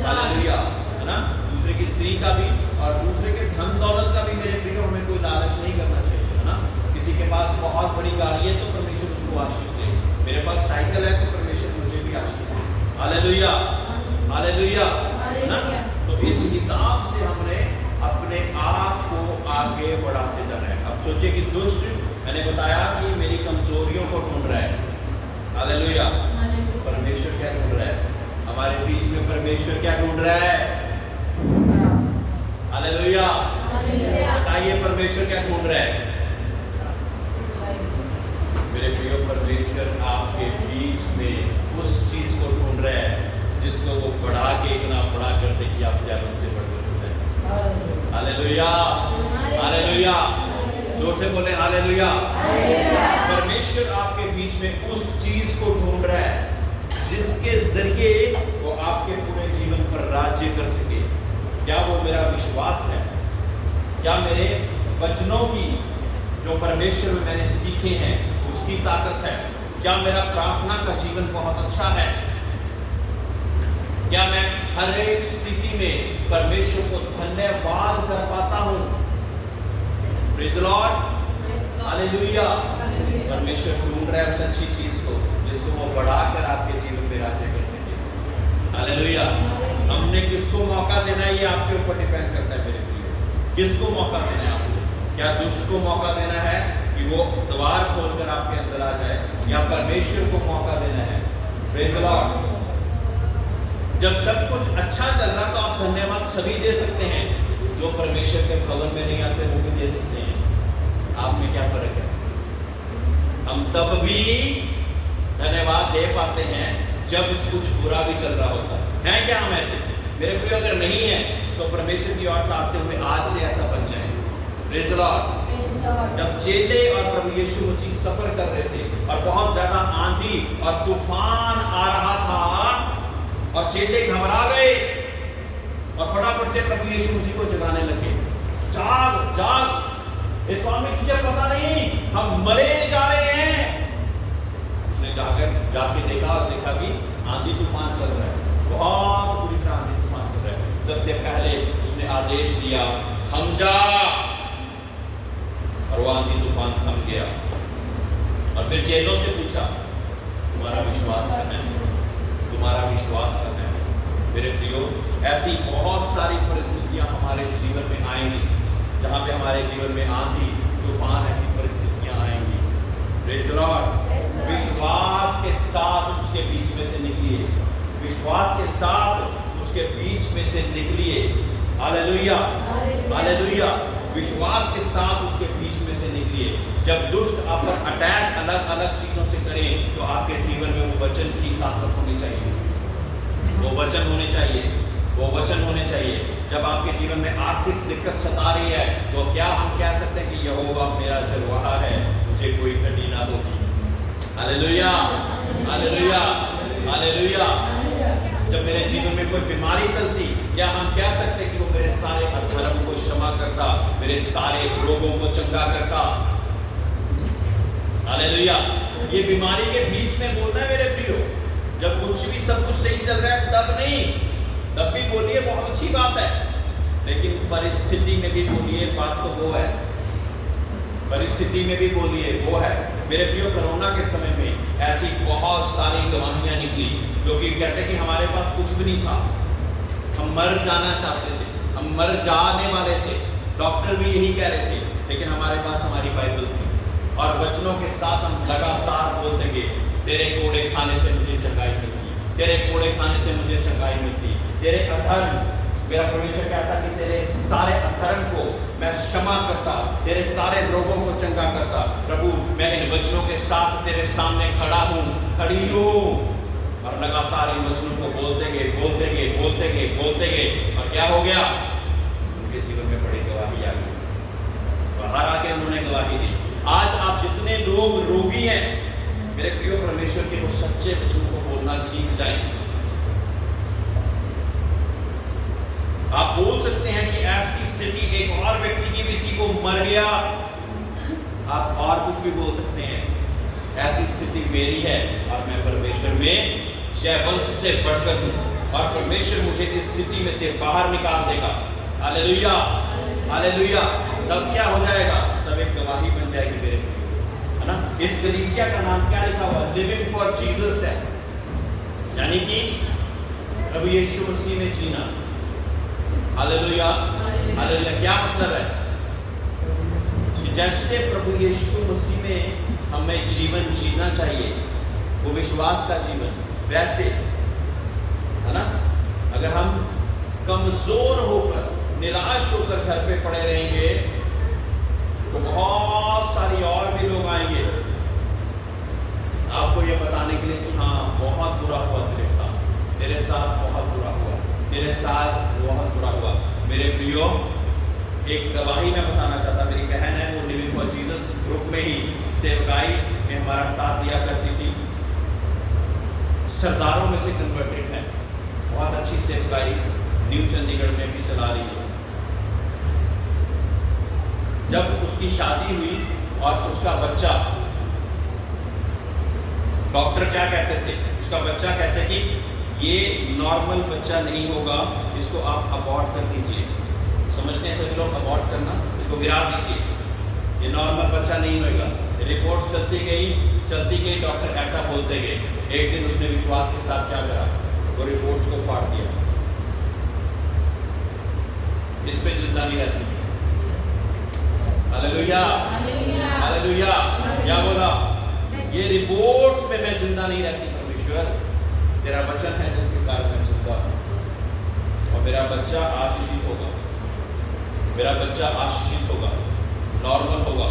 हालेलुया, है ना। दूसरे की स्त्री का भी और दूसरे के धन दौलत का भी मेरे प्रियो हमें कोई लालच नहीं करना चाहिए, है ना। किसी के पास बहुत बड़ी गाड़ी है तो परमेश्वर उसको आशीष दे, मेरे पास साइकिल है तो परमेश्वर मुझे भी आशीष दे। हालेलुया हालेलुया, है ना। तो इस हिसाब से हमने अपने आप को आगे बढ़ाते जाना है। अब सोचिए कि दुष्ट, मैंने बताया कि मेरी कमजोरियों को ढूंढ रहा है। हालेलुया। परमेश्वर क्या ढूंढ रहा है हमारे बीच में? परमेश्वर क्या ढूंढ रहा है? हालेलुया। बताइए परमेश्वर क्या ढूंढ रहा है? मेरे प्रियो, परमेश्वर आपके बीच में उस चीज को ढूंढ रहा है जिसको वो बढ़ा के इतना बड़ा कर दे कि आप जैवन से बढ़कर होते हैं। Hallelujah hallelujah. जोर से बोले हालेलुया। परमेश्वर आपके बीच में उस चीज को ढूंढ रहा है जिसके जरिए वो आपके पूरे जीवन पर राज्य कर सके। क्या वो मेरा विश्वास है? क्या मेरे वचनों की जो परमेश्वर में मैंने सीखे हैं उसकी ताकत है? क्या मेरा प्रार्थना का जीवन बहुत अच्छा है? क्या मैं हर एक स्थिति में परमेश्वर को धन्यवाद कर पाता हूँ? Praise the Lord hallelujah. परमेश्वर ढूंढ रहा है उस अच्छी चीज को जिसको वो बढ़ाकर आपके जीवन में राज्य कर सके। हालेलुया। हमने किसको मौका देना है ये आपके ऊपर डिपेंड करता है मेरे प्रिय। किसको मौका देना है आपको? क्या दुष्ट को मौका देना है कि वो द्वार खोलकर आपके अंदर आ जाए, या परमेश्वर को मौका देना है? Praise the Lord. जब सब कुछ अच्छा चल रहा तो आप धन्यवाद सभी दे सकते हैं, जो परमेश्वर के भवन में नहीं आते वो भी दे सकते हैं। आप में क्या फर्क है? हम तब भी धन्यवाद दे पाते हैं जब कुछ बुरा भी चल रहा होता है। क्या हम ऐसे? मेरे प्रिय, अगर नहीं है तो परमेश्वर की ओर ताकते हुए आज से ऐसा बन जाए। Praise the Lord. जब चेले और प्रभु यीशु मसीह सफर कर रहे थे और बहुत ज्यादा आंधी और तूफान आ रहा था और चेले घबरा गए और फटाफट से प्रभु यीशु मसीह को जगाने लगे, जाग जाग, स्वामी तुझे पता नहीं हम मरे जा रहे हैं। उसने जाके देखा और देखा कि आंधी तूफान चल रहा है, बहुत बुरी तरह आंधी तूफान चल रहा है। सबसे पहले उसने आदेश दिया, थम जा, और वो आंधी तूफान थम गया। और फिर चेलों से पूछा, तुम्हारा विश्वास करना है? तुम्हारा विश्वास करना है? मेरे प्रियो, ऐसी बहुत सारी परिस्थितियां हमारे जीवन में आएंगी जहां पे हमारे जीवन में आंधी तूफान ऐसी परिस्थितियां आएंगी। Praise the Lord. विश्वास के साथ उसके बीच में से निकलिए, विश्वास के में से निकलिए। Hallelujah, hallelujah. विश्वास के साथ उसके बीच में से निकलिए। जब दुष्ट आप पर अटैक अलग अलग चीजों से करें, तो आपके जीवन में वो वचन की ताकत होनी चाहिए, वो वचन होने चाहिए, वो वचन होने चाहिए। जब आपके जीवन में आर्थिक दिक्कत सता रही है, तो क्या हम कह सकते हैं कि यहोवा मेरा चरवाहा है, मुझे कोई कमी ना होगी। Hallelujah, hallelujah, hallelujah. जब मेरे जीवन में कोई बीमारी चलती, क्या हम कह सकते कि वो मेरे सारे अधर्म को क्षमा करता, मेरे सारे रोगों को चंगा करता। हालेलुया। ये बीमारी के बीच में बोलना है मेरे प्रियो। जब कुछ भी सब कुछ सही चल रहा है तब नहीं, तब भी बोलिए, बहुत अच्छी बात है, लेकिन परिस्थिति में भी बोलिए, बात तो वो है, परिस्थिति में भी बोलिए, वो है। मेरे प्रियो, कोरोना के समय में ऐसी बहुत सारी गवाहियां निकली जो कि कहते कि हमारे पास कुछ भी नहीं था, हम मर जाना चाहते थे, हम मर जाने वाले थे, डॉक्टर भी यही कह रहे थे, लेकिन हमारे पास हमारी बाइबल थी और वचनों के साथ हम लगातार बोलते गए, तेरे कोड़े खाने से मुझे चंगाई मिलती, तेरे कोड़े खाने से मुझे चंगाई मिलती, तेरे अधर्म, मेरा परमेश्वर कहता कि तेरे सारे अधर्म को मैं क्षमा करता, तेरे सारे रोगों को चंगा करता। प्रभु, मैं इन वचनों के साथ तेरे सामने खड़ा हूँ, खड़ी हूँ। और लगातार इन वचनों को बोलते गए, बोलते गए, बोलते गए, बोलते गए। और क्या हो गया? उनके जीवन में बड़ी गवाही आ गई, बाहर आके उन्होंने गवाही दी। आज आप जितने लोग रोगी हैं, मेरे प्रिय परमेश्वर के वो सच्चे वचनों को बोलना सीख जाएं। आप बोल सकते हैं कि ऐसी स्थिति एक और व्यक्ति की भी थी, वो मर गया। आप और कुछ भी बोल सकते हैं, ऐसी स्थिति मेरी है और मैं परमेश्वर में जयवंत से बढ़कर हूं और परमेश्वर मुझे इस स्थिति में से बाहर निकाल देगा। Hallelujah, hallelujah. तब क्या हो जाएगा? तब एक गवाही बन जाएगी मेरे, है ना। इस कलीसिया का नाम क्या लिखा हुआ? लिविंग फॉर जीसस है, यानी कि प्रभु यीशु मसीह में जीना। Hallelujah, hallelujah. क्या मतलब है? जैसे प्रभु यीशु मसीह में हमें जीवन जीना चाहिए, वो विश्वास का जीवन, वैसे, है ना। अगर हम कमजोर होकर, निराश होकर घर पे पड़े रहेंगे, तो बहुत सारी और भी लोग आएंगे आपको ये बताने के लिए कि हाँ, बहुत बुरा हुआ तेरे साथ, तेरे साथ बहुत बुरा हुआ, तेरे साथ बहुत बुरा हुआ। मेरे प्रियो, एक गवाही मैं बताना चाहता, मेरी बहन है, वो लिविंग फॉर जीसस ग्रुप में ही सेवकाई में हमारा साथ दिया करती थी, सरदारों में से कन्वर्टेड है, बहुत अच्छी सेवकाई न्यू चंडीगढ़ में भी चला रही है। जब उसकी शादी हुई और उसका बच्चा, डॉक्टर क्या कहते थे, उसका बच्चा कहते कि ये नॉर्मल बच्चा नहीं होगा, इसको आप अबॉर्ट कर दीजिए। समझते हैं सभी लोग, अबॉर्ट करना, इसको गिरा दीजिए, ये नॉर्मल बच्चा नहीं होगा। रिपोर्ट्स चलती गई, डॉक्टर ऐसा बोलते गए। एक दिन उसने विश्वास के साथ क्या करा? वो रिपोर्ट्स को फाड़ दिया, इस पे जिंदा नहीं रहती। Hallelujah, hallelujah. क्या बोला? ये रिपोर्ट्स पे मैं जिंदा नहीं रहती, परमेश्वर तेरा वचन है जिसके कारण मैं जिंदा हूं और मेरा बच्चा आशीषित होगा, मेरा बच्चा आशीषित होगा, नॉर्मल होगा,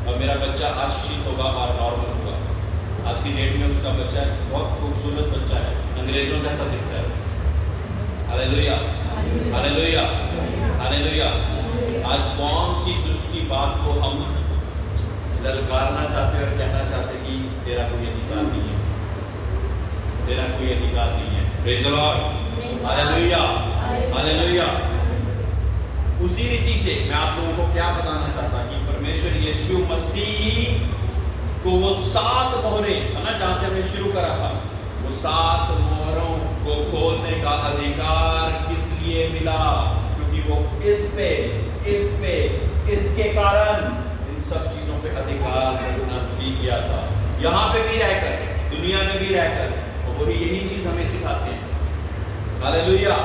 और मेरा बच्चा आशीषित होगा और नॉर्मल होगा। आज की डेट में उसका बच्चा बहुत खूबसूरत बच्चा है, अंग्रेजों जैसा दिखता है। Hallelujah, hallelujah, hallelujah. आज कौन सी दुष्ट की बात को हम ललकारना चाहते और कहना चाहते कि तेरा कोई अधिकार नहीं है, तेरा कोई अधिकार नहीं है। Praise the Lord, hallelujah, hallelujah. उसी रीति से मैं आप लोगों को क्या बताना चाहता कि परमेश्वर यीशु मसीह को वो 7 मोहरें, है ना, जहां से हमने शुरू करा था, वो 7 मोहरों को खोलने का अधिकार किस लिए मिला? क्योंकि वो इस पे, इसके कारण इन सब चीजों पे अधिकार रखना सीख गया था। यहाँ पे भी रहकर, दुनिया में भी रहकर, और वो यही चीज हमें सिखाते हैं। हालेलुया।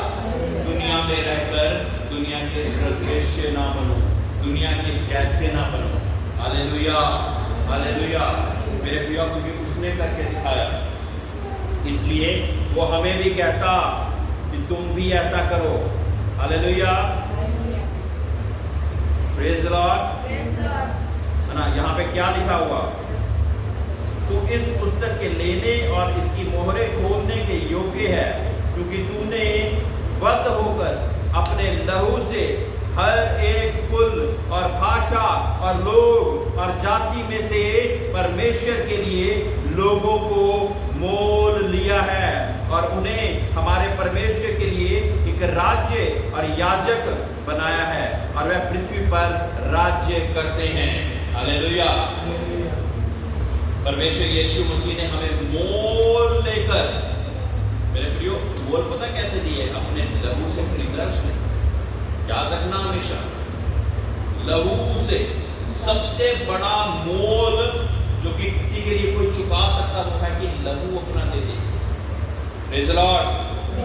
दुनिया में रहकर दुनिया के सदृश्य ना बनो, दुनिया के जैसे ना बनो। Hallelujah, hallelujah. मेरे प्रिय, क्योंकि उसने करके दिखाया, इसलिए वो हमें भी कहता कि तुम भी ऐसा करो। Hallelujah, praise the Lord. है ना, यहाँ पे क्या लिखा हुआ? तू इस पुस्तक के लेने और इसकी मोहरें खोलने के योग्य है, क्योंकि तूने बद्ध होकर अपने लहू से हर एक कुल और भाषा और लोग और जाति में से परमेश्वर के लिए लोगों को मोल लिया है और उन्हें हमारे परमेश्वर के लिए एक राज्य और याजक बनाया है, और वह पृथ्वी पर राज्य करते हैं। हालेलुया। परमेश्वर यीशु मसीह ने हमें मोल लेकर, मेरे प्रियो, मोल पता कैसे दिए? अपने लहू से खरीदा उसने। याद रखना हमेशा, लहू से सबसे बड़ा मोल जो कि किसी के लिए कोई चुका सकता वो है कि लहू अपना दे दे। Praise the Lord,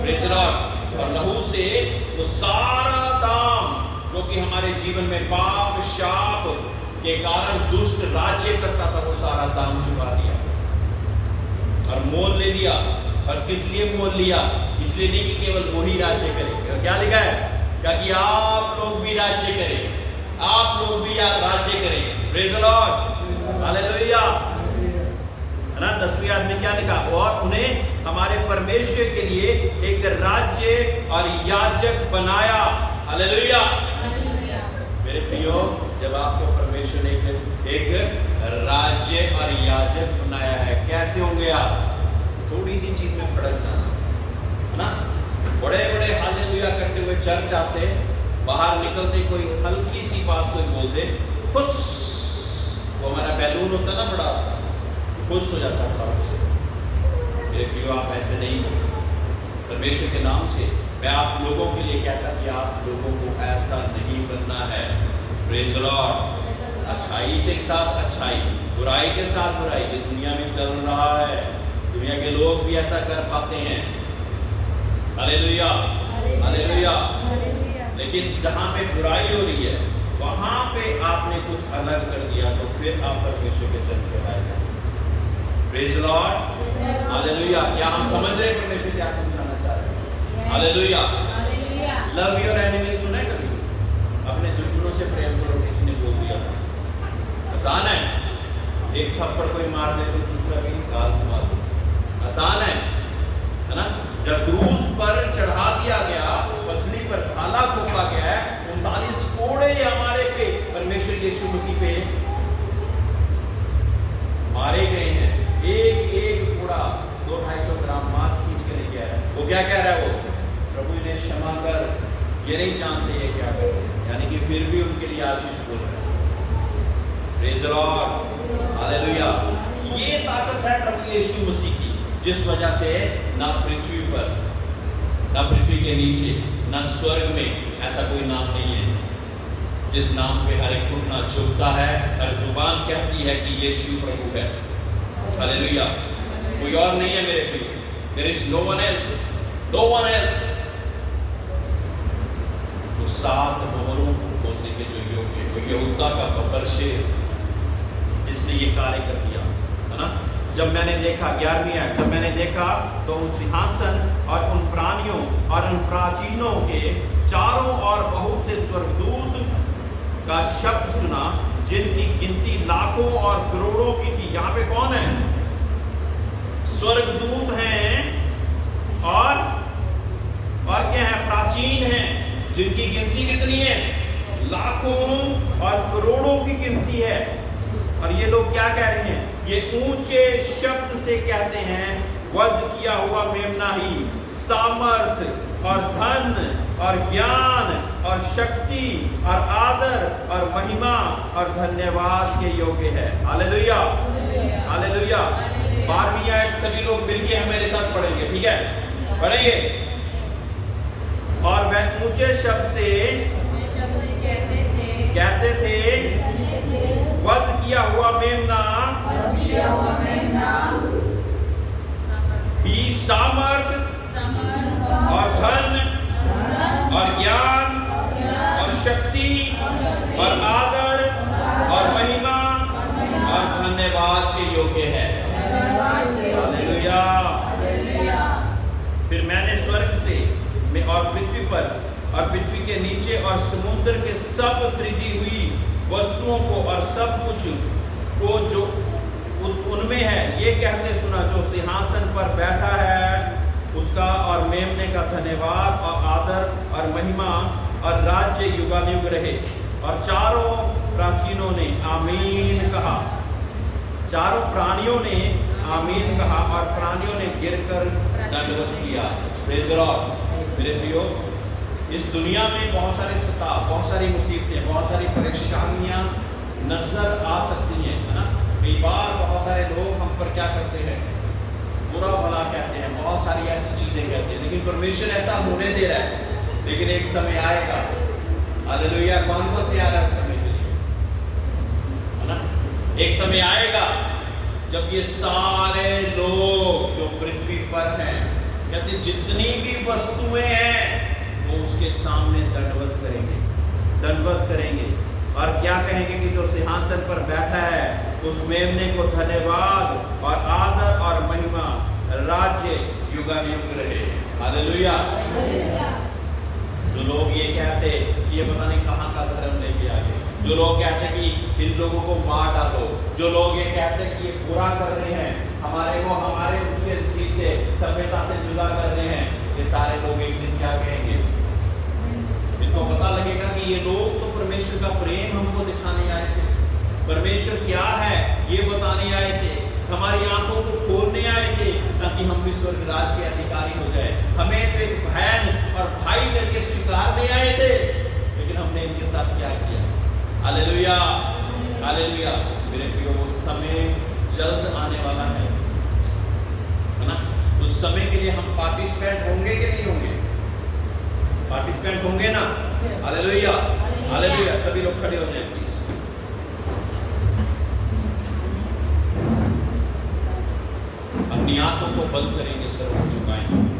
praise the Lord. और लहू से वो सारा दाम जो कि हमारे जीवन में पाप शाप के कारण दुष्ट राज्य करता था, वो सारा दाम चुका दिया और मोल ले लिया। और किस लिए मोल लिया? इसलिए नहीं कि केवल वो ही राज्य करे। क्या लिखा है? क्या कि आप लोग भी राज्य करें, आप लोग भी राज्य करें। Praise the Lord, hallelujah. है ना, 10वीं आयत में क्या लिखा? और उन्हें हमारे परमेश्वर के लिए एक राज्य और याजक बनाया। हालेलुया। मेरे प्रियो, जब आपको परमेश्वर ने एक राज्य और याजक बनाया है, कैसे होंगे आप? थोड़ी सी चीज में भड़क जाना, है ना? बड़े बड़े हालेलुया करते हुए चर्च आते, बाहर निकलते कोई हल्की सी बात कोई बोल दे, खुश, वो हमारा बैलून होता ना बड़ा, खुश हो जाता है। मेरे प्रियो, आप ऐसे नहीं हो। परमेश्वर के नाम से मैं आप लोगों के लिए कहता कि आप लोगों को ऐसा नहीं बनना है। Praise the Lord. अच्छाई से साथ अच्छाई, बुराई के साथ बुराई, ये दुनिया में चल रहा है। दुनिया के लोग भी ऐसा कर पाते हैं। Hallelujah, hallelujah. लेकिन जहाँ पे बुराई हो रही है, वहाँ पे आपने कुछ अलग कर दिया, तो फिर आप परमेश्वर के चरण पे आएगा। Praise the Lord, hallelujah. क्या हम समझ रहे हैं परमेश्वर क्या समझाना चाह रहे हैं? हालेलुया। लव योर एनिमी सुना है कभी? अपने दुश्मनों से प्रेम करो, किसी ने बोल दिया था। आसान है, एक थप्पड़ कोई मार दे तो दूसरा भी गाल मार दो, आसान है ना? जब क्रूस पर चढ़ा दिया गया, पसली पर भाला फूंका गया, 39 कोड़े हमारे पे परमेश्वर यीशु मसीह पे मारे गए हैं। एक एक कोड़ा 200-250 ग्राम मांस खींच के लेके आया। वो क्या कह रहा है? वो प्रभु इन्हें क्षमा कर, ये नहीं जानते ये क्या कर रहे हैं। यानी कि फिर भी उनके लिए आशीष बोल रहे हैं। Praise the Lord, hallelujah. ये ताकत है प्रभु यीशु मसीह की, जिस वजह से ना पृथ्वी पर, ना पृथ्वी के नीचे, ना स्वर्ग में ऐसा कोई नाम नहीं है जिस नाम पे हर एक घुटना झुकता है, हर जुबान कहती है कि यीशु प्रभु है। हालेलुया। कोई और नहीं है मेरे प्रिय। There is no one else, no one else। तो 7 मोहरों को खोलने के जो योग्य, वो यहूदा का बब्बर शेर, जिसने ये कार्य कर दिया, है ना? जब मैंने देखा 11वीं आयत, जब मैंने देखा तो उन सिंहासन और उन प्राणियों और उन प्राचीनों के चारों ओर बहुत से स्वर्गदूत का शब्द सुना, जिनकी गिनती लाखों और करोड़ों की थी। यहाँ पे कौन है? स्वर्गदूत हैं और क्या है? प्राचीन हैं, जिनकी गिनती कितनी है? लाखों और करोड़ों की गिनती है। और ये लोग क्या कह रहे हैं? ये ऊंचे शब्द से कहते हैं, वध किया हुआ मेमना ही सामर्थ और धन और ज्ञान और शक्ति और आदर और महिमा और धन्यवाद के योग्य है। Hallelujah, hallelujah. 12वीं आयत सभी लोग मिलके मेरे साथ पढ़ेंगे, ठीक है? पढ़ेंगे। और वह ऊंचे शब्द से कहते थे, वध किया हुआ मेमना ही सामर्थ और धन और ज्ञान और शक्ति और आदर और महिमा और धन्यवाद के योग्य है। हालेलुया। फिर मैंने स्वर्ग से सब सृजी हुई वस्तुओं को और सब कुछ को जो उनमें है, ये कहते सुना, जो सिंहासन पर बैठा है उसका और मेमने का धन्यवाद और आदर और महिमा और राज्य युगानुयुग रहे। और चारों प्राचीनों ने आमीन कहा, चारों प्राणियों ने आमीन कहा और प्राणियों ने गिरकर दंडवत किया। Praise the Lord. मेरे प्रियो, इस दुनिया में बहुत सारे सताव, बहुत सारी मुसीबतें, बहुत सारी परेशानियां नजर आ सकती हैं, है ना। कई बार बहुत सारे लोग हम पर क्या करते हैं, बुरा भला कहते हैं, बहुत सारी ऐसी चीजें कहते हैं, लेकिन परमेश्वर ऐसा होने दे रहा है। लेकिन एक समय आएगा, हालेलुया, कौन तैयार है उस समय के लिए, है ना। एक समय आएगा जब ये सारे लोग जो पृथ्वी पर हैं, कहते जितनी भी वस्तुएं हैं वो उसके सामने दंडवत करेंगे, दंडवत करेंगे। और क्या कहेंगे कि जो सिंहासन पर बैठा है उस मेमने को धन्यवाद और आदर और महिमा राज्य युगानुयुग रहे। हालेलुया। जो लोग ये कहते कि ये पता नहीं कहाँ का धर्म लेके आ गए, जो लोग कहते कि इन लोगों को मार डालो, जो लोग ये कहते कि ये बुरा कर रहे हैं, हमारे को हमारे उसके चीज से सभ्यता से जुदा कर रहे हैं, ये सारे लोग एक दिन क्या कहेंगे, इनको पता लगेगा कि ये लोग तो परमेश्वर का प्रेम हमको दिखाने आए थे, परमेश्वर क्या है ये बताने आए थे, हमारी आंखों को खोलने आए थे ताकि हम भी स्वर्ग राज के अधिकारी हो जाए। हमें तो एक बहन और भाई करके स्वीकारने आए थे, लेकिन हमने इनके साथ क्या किया। Hallelujah, hallelujah. मेरे प्रियो, वो समय जल्द आने वाला है ना। उस समय के लिए हम पार्टिसिपेंट होंगे कि नहीं होंगे? पार्टिसिपेंट होंगे ना। Hallelujah, hallelujah. सभी लोग खड़े हो जाएं प्लीज। अपनी आंखों को बंद करेंगे, सर को झुकाएंगे।